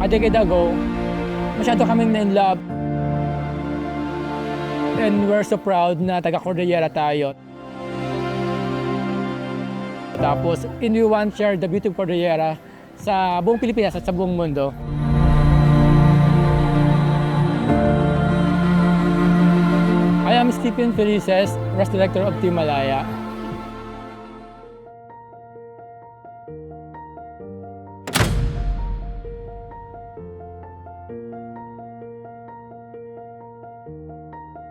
a decade ago, masyado kaming na-in-love. And we're so proud na taga-Cordillera tayo. Tapos, and we want to share the beauty of Cordillera sa buong Pilipinas at sa buong mundo. I am Stephen Felices, Rest Director of Team Malaya.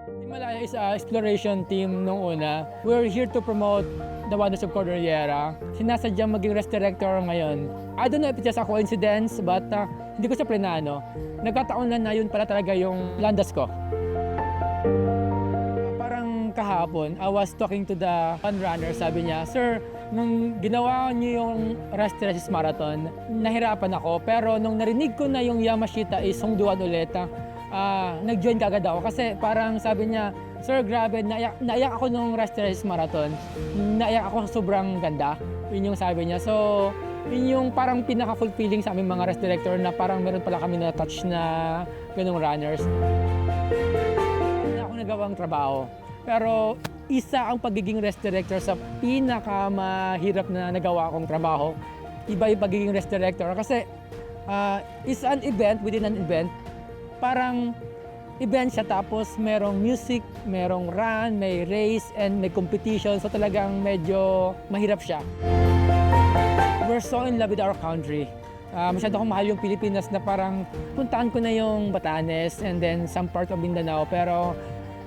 Team Malaya is an exploration team nung una. We're here to promote the wonders of Cordillera. Sinasadyang maging Rest Director ngayon. I don't know if it's just a coincidence, but hindi ko sa plinano. Nagkataon na yun pala talaga yung landas ko. Kahapon, I was talking to the fun runner. Sabi niya, "Sir, nung ginawa niyo yung Resist Marathon, nahirapan ako. Pero nung narinig ko na yung Yamashita is hungduan ulit, nag-join kagad ako." Kasi parang sabi niya, "Sir, grabe, naiyak ako nung Resist Marathon. Naiyak ako, sobrang ganda." Yun yung sabi niya. So, yun yung parang pinaka-fulfilling sa aming mga Rest Director na parang meron pala kami na-touch na ganung runners. Hindi ako nagawang trabaho. Pero isa ang pagiging Rest Director sa pinakamahirap na nagawa kong trabaho. Iba yung pagiging Rest Director kasi is an event within an event. Parang event siya tapos merong music, merong run, may race, and may competition. So talagang medyo mahirap siya. We're so in love with our country. Masyado akong mahal yung Pilipinas na parang puntaan ko na yung Batanes and then some part of Mindanao. Pero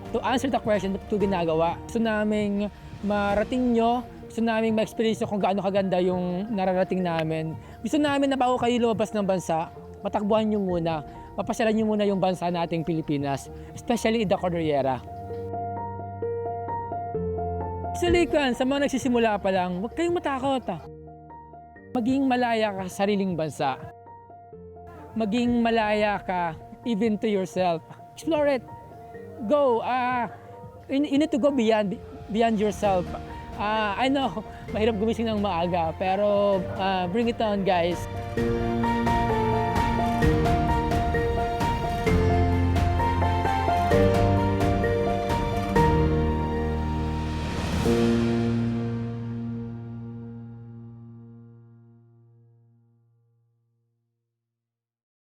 to answer the question, ito ginagawa. Gusto naming marating nyo, gusto naming ma-experience nyo kung gaano kaganda yung nararating namin. Gusto namin na bago kayo lumabas ng bansa, matakbuhan nyo muna, mapasyalan nyo muna yung bansa nating Pilipinas, especially in the Cordillera. Actually, sa mga nagsisimula pa lang, huwag kayong matakot. Maging malaya ka sa sariling bansa. Maging malaya ka even to yourself. Explore it. Go. You need to go beyond yourself. I know, mahirap gumising ng maaga, pero bring it on, guys.